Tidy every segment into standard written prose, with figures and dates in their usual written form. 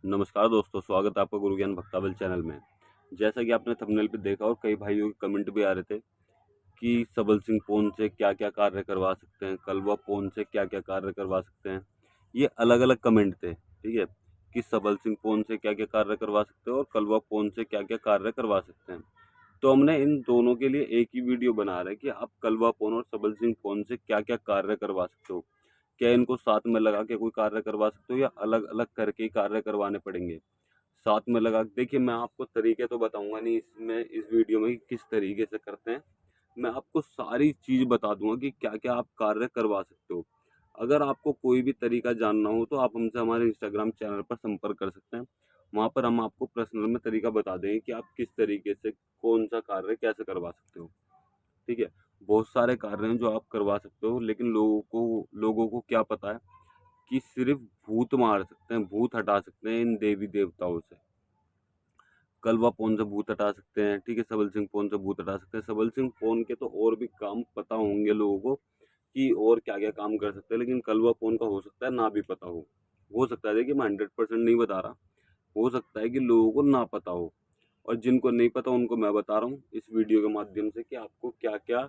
नमस्कार दोस्तों, स्वागत है आपका गुरु ज्ञान भक्तावल चैनल में। जैसा कि आपने थंबनेल पे देखा और कई भाइयों के कमेंट भी आ रहे थे कि सबल सिंह फ़ोन से क्या-क्या कार्य करवा सकते हैं, कलवा फ़ोन से क्या-क्या कार्य करवा सकते हैं। ये अलग-अलग कमेंट थे, ठीक है? कि सबल सिंह फ़ोन से क्या-क्या कार्य करवा सकते हो और कलवा फ़ोन से क्या-क्या कार्य करवा सकते हैं। तो हमने इन दोनों के लिए एक ही वीडियो बना रहे हैं कि आप कलवा फ़ोन और सबल सिंह फ़ोन से क्या-क्या कार्य करवा सकते हो। क्या इनको साथ में लगा के कोई कार्य करवा सकते हो या अलग-अलग करके ही कार्य करवाने पड़ेंगे? साथ में लगा के देखिए, मैं आपको तरीके तो बताऊँगा नहीं इसमें इस वीडियो में कि किस तरीके से करते हैं। मैं आपको सारी चीज़ बता दूँगा कि क्या-क्या आप कार्य करवा सकते हो। अगर आपको कोई भी तरीका जानना हो तो आप हमसे हमारे इंस्टाग्राम चैनल पर संपर्क कर सकते हैं। वहाँ पर हम आपको पर्सनल में तरीका बता देंगे कि आप किस तरीके से कौन-सा कार्य कैसे करवा सकते हो। ठीक है? बहुत सारे कार्य हैं जो आप करवा सकते हो, लेकिन लोगों को क्या पता है कि सिर्फ़ भूत मार सकते हैं, भूत हटा सकते हैं इन देवी-देवताओं से। कलवा फ़ोन से भूत हटा सकते हैं, ठीक है? सबल सिंह फ़ोन से भूत हटा सकते हैं। सबल सिंह फ़ोन के तो और भी काम पता होंगे लोगों को कि और क्या-क्या काम कर सकते हैं, लेकिन कलवा फ़ोन का हो सकता है ना भी पता हो। हो सकता है, देखिए मैं 100% नहीं बता रहा, हो सकता है कि लोगों को ना पता हो, और जिनको नहीं पता उनको मैं बता रहा हूँ इस वीडियो के माध्यम से कि आपको क्या-क्या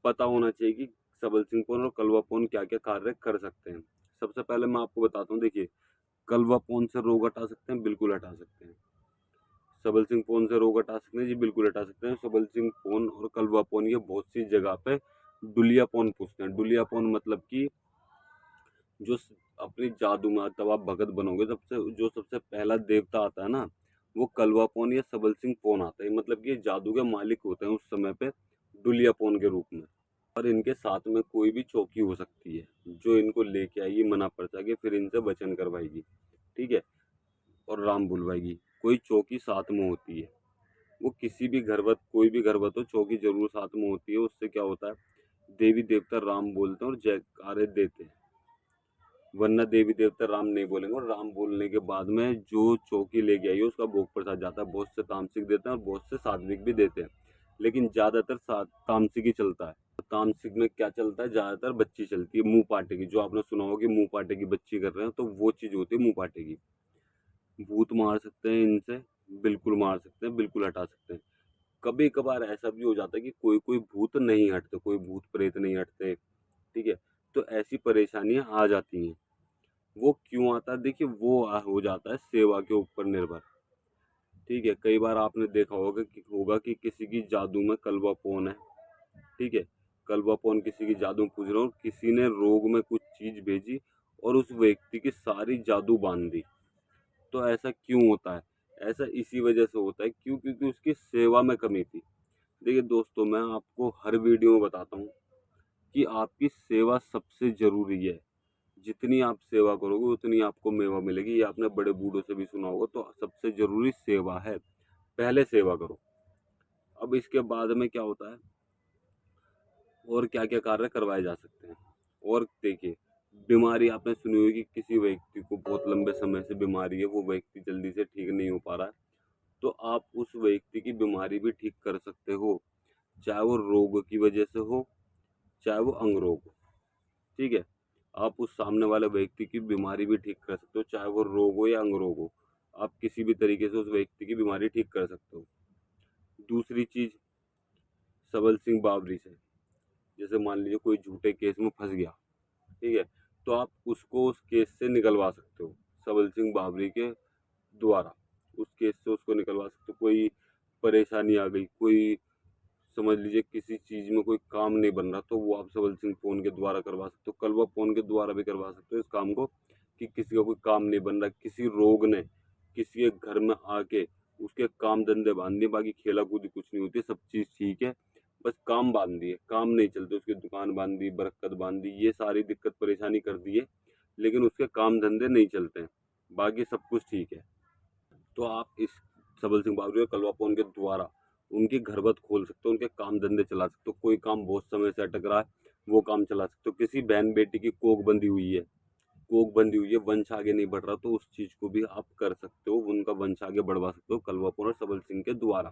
पता होना चाहिए कि सबल सिंह फ़ोन और कलवा फ़ोन क्या-क्या कार्य कर सकते हैं। सबसे पहले मैं आपको बताता हूँ, देखिए, कलवा फ़ोन से रोग हटा सकते हैं, बिल्कुल हटा सकते हैं। सबल सिंह फ़ोन से रोग हटा सकते हैं जी, बिल्कुल हटा सकते हैं। सबल सिंह फ़ोन और कलवा फ़ोन ये बहुत सी जगह पे डुलियापन पूछते हैं। डुलियापन मतलब कि जो अपनी जादू में तब आप भगत बनोगे, सबसे पहला देवता आता है ना, वो कलवा फ़ोन या सबल सिंह फ़ोन आता है। मतलब कि ये जादू के मालिक होते हैं उस समय पे डुलियापन के रूप में। और इनके साथ में कोई भी चौकी हो सकती है जो इनको लेके आएगी मना परचा के, फिर इनसे वचन करवाएगी, ठीक है, और राम बुलवाएगी। कोई चौकी साथ में होती है, वो किसी भी घरवत कोई भी घरवत हो, चौकी जरूर साथ में होती है। उससे क्या होता है, देवी देवता राम बोलते हैं और जयकारे देते हैं, वरना देवी देवता राम नहीं बोलेंगे। और राम बोलने के बाद में जो चौकी लेके आई है उसका भोग प्रसाद जाता है। बहुत से तामसिक देते हैं और बहुत से सात्विक भी देते हैं, लेकिन ज्यादातर तामसिक ही चलता है। तामसिक में क्या चलता है, ज्यादातर बच्ची चलती है, मुंह पाटे की। जो आपने सुना होगा कि मुंह पाटे की बच्ची कर रहे हैं, तो वो चीज होती है मुंह पाटे की। भूत मार सकते हैं इनसे, बिल्कुल मार सकते हैं, बिल्कुल हटा सकते हैं। कभी कभार ऐसा भी हो जाता है कि कोई कोई भूत नहीं हटते, कोई भूत प्रेत नहीं हटते, ठीक है? तो ऐसी परेशानियां आ जाती हैं। वो क्यों आता है, देखिए, हो जाता है सेवा के ऊपर निर्भर, ठीक है? कई बार आपने देखा होगा कि किसी की जादू में कलवा पोन है, ठीक है? कलवा पोन किसी की जादू में पूछ रहा हूँ, किसी ने रोग में कुछ चीज भेजी और उस व्यक्ति की सारी जादू बांध दी। तो ऐसा क्यों होता है? ऐसा इसी वजह से होता है, क्योंकि उसकी सेवा में कमी थी। देखिए दोस्तों, मैं आपको हर वीडियो में बताता हूँ कि आपकी सेवा सबसे ज़रूरी है। जितनी आप सेवा करोगे उतनी आपको मेवा मिलेगी। ये आपने बड़े बूढ़ों से भी सुना होगा। तो सबसे ज़रूरी सेवा है, पहले सेवा करो। अब इसके बाद में क्या होता है और क्या-क्या कार्य करवाए जा सकते हैं। और देखिए, बीमारी आपने सुनी होगी कि किसी व्यक्ति को बहुत लंबे समय से बीमारी है, वो व्यक्ति जल्दी से ठीक नहीं हो पा रहा है, तो आप उस व्यक्ति की बीमारी भी ठीक कर सकते हो, चाहे वो रोग की वजह से हो, चाहे वो अंग रोग हो, ठीक है? आप उस सामने वाले व्यक्ति की बीमारी भी ठीक कर सकते हो, चाहे वो रोग हो या अंग रोग हो। आप किसी भी तरीके से उस व्यक्ति की बीमारी ठीक कर सकते हो। दूसरी चीज़, सबल सिंह बावरी से, जैसे मान लीजिए कोई झूठे केस में फँस गया, ठीक है? तो आप उसको उस केस से निकलवा सकते हो, सबल सिंह बावरी के द्वारा। उस केस से उसको निकलवा सकते हो। कोई परेशानी आ गई, कोई समझ लीजिए किसी चीज़ में कोई काम नहीं बन रहा, तो वो आप सबल सिंह फ़ोन के द्वारा करवा सकते हो। कलवा फ़ोन के द्वारा भी करवा सकते हो इस काम को, कि किसी का कोई काम नहीं बन रहा, किसी रोग ने किसी के घर में आके उसके काम धंधे बांध दिए। बाकी खेला कूदी कुछ नहीं होती, सब चीज़ ठीक है, बस काम बांध दिए, काम नहीं चलते, उसकी दुकान बांध दी, बरकत बांध दी, ये सारी दिक्कत परेशानी कर दी है, लेकिन उसके काम धंधे नहीं चलते हैं, बाकी सब कुछ ठीक है। तो आप इस सबल सिंह बावरी और कलवा पवन के द्वारा उनकी घरबत खोल सकते हो, उनके काम धंधे चला सकते हो। कोई काम बहुत समय से अटक रहा है, वो काम चला सकते हो। किसी बहन बेटी की कोख बंदी हुई है, वंश आगे नहीं बढ़ रहा, तो उस चीज को भी आप कर सकते हो, उनका वंश आगे बढ़वा सकते हो कलवा पवन और सबल सिंह के द्वारा,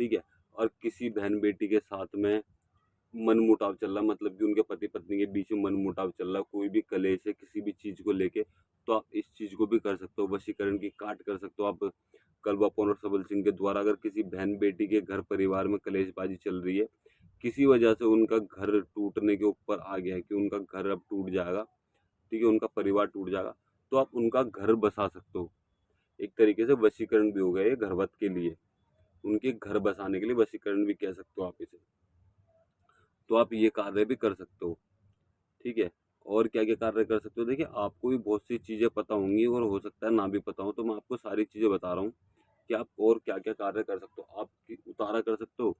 ठीक है? और किसी बहन बेटी के साथ में मनमुटाव चल रहा, मतलब कि उनके पति पत्नी के बीच में मनमुटाव चल रहा, कोई भी कलेश है किसी भी चीज़ को लेके, तो आप इस चीज़ को भी कर सकते हो, वशीकरण की काट कर सकते हो आप कलवापन और सबल सिंह के द्वारा। अगर किसी बहन बेटी के घर परिवार में कलेशबाजी चल रही है, किसी वजह से उनका घर टूटने के ऊपर आ गया है कि उनका घर अब टूट जाएगा, ठीक है, उनका परिवार टूट जाएगा, तो आप उनका घर बसा सकते हो। एक तरीके से वशीकरण भी हो गया ये घरवत के लिए, उनके घर बसाने के लिए वशीकरण भी कह सकते हो आप इसे। तो आप ये कार्य भी कर सकते हो, ठीक है। और क्या क्या कार्य कर सकते हो, देखिए आपको भी बहुत सी चीज़ें पता होंगी और हो सकता है ना भी पता हो, तो मैं आपको सारी चीज़ें बता रहा हूँ कि आप और क्या क्या कार्य कर सकते हो। आप उतारा कर सकते हो,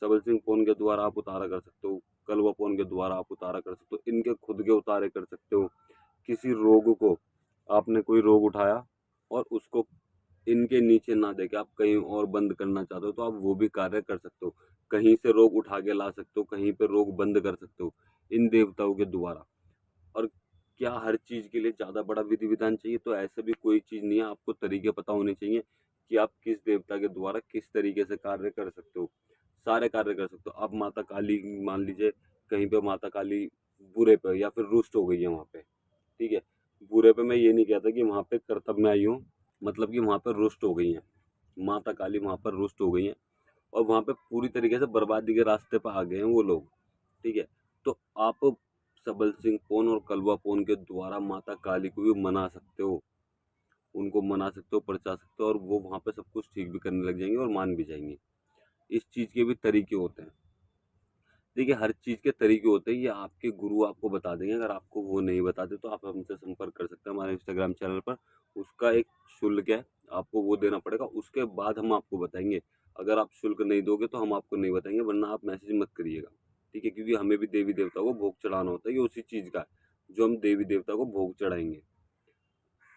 सबल सिंह फोन के द्वारा आप उतारा कर सकते हो, कलवा फोन के द्वारा आप उतारा कर सकते हो, इनके खुद के उतारे कर सकते हो। किसी रोग को आपने कोई रोग उठाया और उसको इनके नीचे ना देके आप कहीं और बंद करना चाहते हो, तो आप वो भी कार्य कर सकते हो। कहीं से रोग उठा के ला सकते हो, कहीं पे रोग बंद कर सकते हो इन देवताओं के द्वारा। और क्या हर चीज़ के लिए ज़्यादा बड़ा विधि विधान चाहिए, तो ऐसा भी कोई चीज़ नहीं है, आपको तरीके पता होने चाहिए कि आप किस देवता के द्वारा किस तरीके से कार्य कर सकते हो। सारे कार्य कर सकते हो आप। माता काली मान लीजिए, कहीं पे माता काली बुरे पे या फिर रुष्ट हो गई है वहाँ पे, ठीक है। बुरे पे मैं ये नहीं कहता कि वहाँ पे कर्तव्य में आई हूँ, मतलब कि वहाँ पर रुष्ट हो गई हैं, माता काली वहाँ पर रुष्ट हो गई हैं और वहाँ पे पूरी तरीके से बर्बादी के रास्ते पर आ गए हैं वो लोग, ठीक है। तो आप सबल सिंह पोन और कलवा पोन के द्वारा माता काली को भी मना सकते हो, उनको मना सकते हो, परचा सकते हो, और वो वहाँ पे सब कुछ ठीक भी करने लग जाएंगे और मान भी जाएंगे। इस चीज़ के भी तरीके होते हैं, देखिए हर चीज़ के तरीके होते हैं, ये आपके गुरु आपको बता देंगे। अगर आपको वो नहीं बताते तो आप हमसे संपर्क कर सकते हैं हमारे इंस्टाग्राम चैनल पर। उसका एक शुल्क है, आपको वो देना पड़ेगा, उसके बाद हम आपको बताएंगे। अगर आप शुल्क नहीं दोगे तो हम आपको नहीं बताएंगे, वरना आप मैसेज मत करिएगा, ठीक है। क्योंकि हमें भी देवी देवता को भोग चढ़ाना होता है, ये उसी चीज़ का है जो हम देवी देवता को भोग चढ़ाएंगे,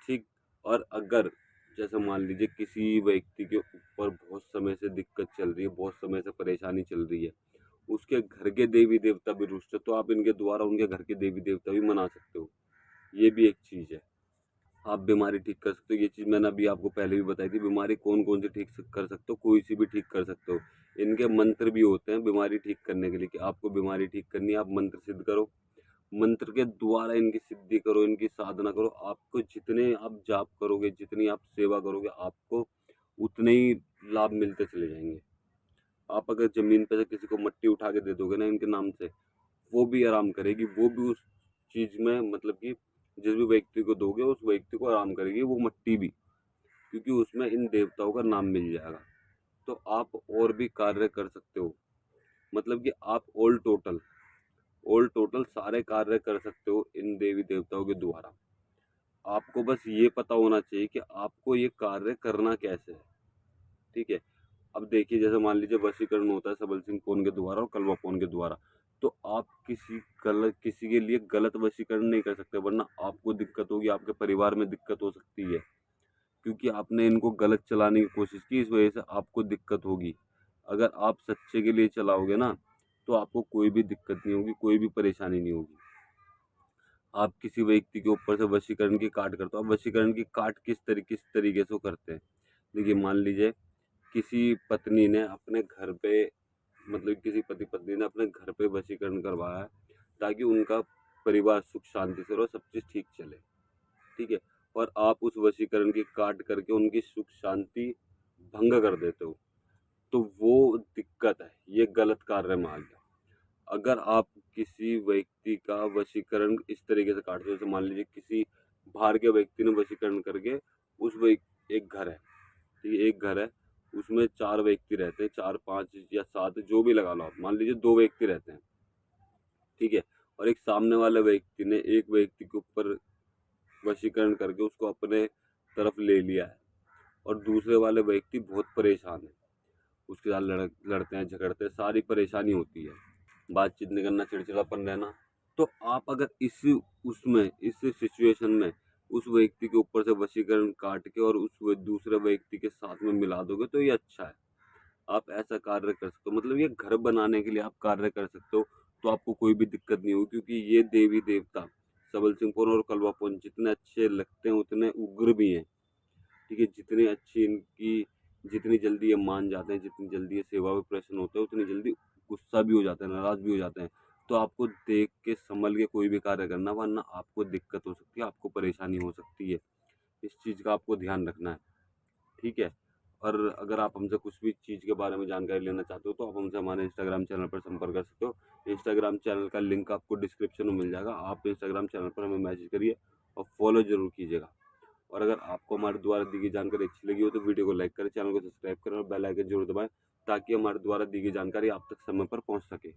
ठीक। और अगर जैसे मान लीजिए किसी व्यक्ति के ऊपर बहुत समय से दिक्कत चल रही है, बहुत समय से परेशानी चल रही है, उसके घर के देवी देवता भी रुष्ट है, तो आप इनके द्वारा उनके घर के देवी देवता भी मना सकते हो। ये भी एक चीज़ है, आप बीमारी ठीक कर सकते हो। ये चीज़ मैंने अभी आपको पहले भी बताई थी, बीमारी कौन कौन सी ठीक कर सकते हो, कोई सी भी ठीक कर सकते हो। इनके मंत्र भी होते हैं बीमारी ठीक करने के लिए, कि आपको बीमारी ठीक करनी है, आप मंत्र सिद्ध करो, मंत्र के द्वारा इनकी सिद्धि करो, इनकी साधना करो। आपको जितने आप जाप करोगे, जितनी आप सेवा करोगे, आपको उतने ही लाभ मिलते चले जाएंगे। आप अगर ज़मीन पे से किसी को मट्टी उठा के दे दोगे ना इनके नाम से, वो भी आराम करेगी, वो भी उस चीज़ में, मतलब कि जिस भी व्यक्ति को दोगे उस व्यक्ति को आराम करेगी वो मट्टी भी, क्योंकि उसमें इन देवताओं का नाम मिल जाएगा। तो आप और भी कार्य कर सकते हो, मतलब कि आप ऑल टोटल सारे कार्य कर सकते हो इन देवी देवताओं के द्वारा। आपको बस ये पता होना चाहिए कि आपको ये कार्य करना कैसे है, ठीक है। अब देखिए जैसे मान लीजिए वशीकरण होता है सबल सिंह पोन के द्वारा और कलवा पोन के द्वारा, तो आप किसी के लिए गलत वशीकरण नहीं कर सकते, वरना आपको दिक्कत होगी, आपके परिवार में दिक्कत हो सकती है, क्योंकि आपने इनको गलत चलाने की कोशिश की, इस वजह से आपको दिक्कत होगी। अगर आप सच्चे के लिए चलाओगे ना, तो आपको कोई भी दिक्कत नहीं होगी, कोई भी परेशानी नहीं होगी। आप किसी व्यक्ति के ऊपर से वशीकरण की काट करते हो, आप वशीकरण की काट किस तरीके से करते हैं, देखिए मान लीजिए किसी पत्नी ने अपने घर पे, मतलब किसी पति पत्नी ने अपने घर पे वशीकरण करवाया है, ताकि उनका परिवार सुख शांति से रहो, सब चीज़ ठीक चले, ठीक है। और आप उस वशीकरण की काट करके उनकी सुख शांति भंग कर देते हो, तो वो दिक्कत है, ये गलत कार्य में आ गया। अगर आप किसी व्यक्ति का वशीकरण इस तरीके से काटते हो, जैसे मान लीजिए किसी बाहर के व्यक्ति ने वशीकरण करके उस व्यक्ति, एक घर है, ठीक है, एक घर है, उसमें 4 व्यक्ति रहते हैं, 4, 5 या 7 जो भी लगा लो आप, मान लीजिए 2 व्यक्ति रहते हैं, ठीक है। और एक सामने वाले व्यक्ति ने एक व्यक्ति के ऊपर वशीकरण करके उसको अपने तरफ ले लिया है, और दूसरे वाले व्यक्ति बहुत परेशान है, उसके साथ लड़ते हैं, झगड़ते हैं, सारी परेशानी होती है, बातचीत नहीं करना, चिड़चिड़ापन रहना। तो आप अगर इस सिचुएशन में उस व्यक्ति के ऊपर से वशीकरण काट के और दूसरे व्यक्ति के साथ में मिला दोगे, तो ये अच्छा है। आप ऐसा कार्य कर सकते हो, मतलब ये घर बनाने के लिए आप कार्य कर सकते हो, तो आपको कोई भी दिक्कत नहीं होगी, क्योंकि ये देवी देवता सबल सिंह और कलवापोन जितने अच्छे लगते हैं उतने उग्र भी हैं, ठीक है। जितनी जल्दी ये मान जाते हैं, जितनी जल्दी ये सेवा में प्रसन्न होते हैं, उतनी जल्दी गुस्सा भी हो जाते हैं, नाराज़ भी हो जाते हैं। तो आपको देख के संभल के कोई भी कार्य करना, वरना आपको दिक्कत हो सकती है, आपको परेशानी हो सकती है। इस चीज़ का आपको ध्यान रखना है, ठीक है? और अगर आप हमसे कुछ भी चीज़ के बारे में जानकारी लेना चाहते हो, तो आप हमसे हमारे इंस्टाग्राम चैनल पर संपर्क कर सकते हो। इंस्टाग्राम चैनल का लिंक आपको डिस्क्रिप्शन में मिल जाएगा। आप इंस्टाग्राम चैनल पर हमें मैसेज करिए और फॉलो ज़रूर कीजिएगा। और अगर आपको हमारे द्वारा दी गई जानकारी अच्छी लगी हो, तो वीडियो को लाइक करें, चैनल को सब्सक्राइब करें और बेल आइकन ज़रूर दबाएँ, ताकि हमारे द्वारा दी गई जानकारी आप तक समय पर पहुँच सके।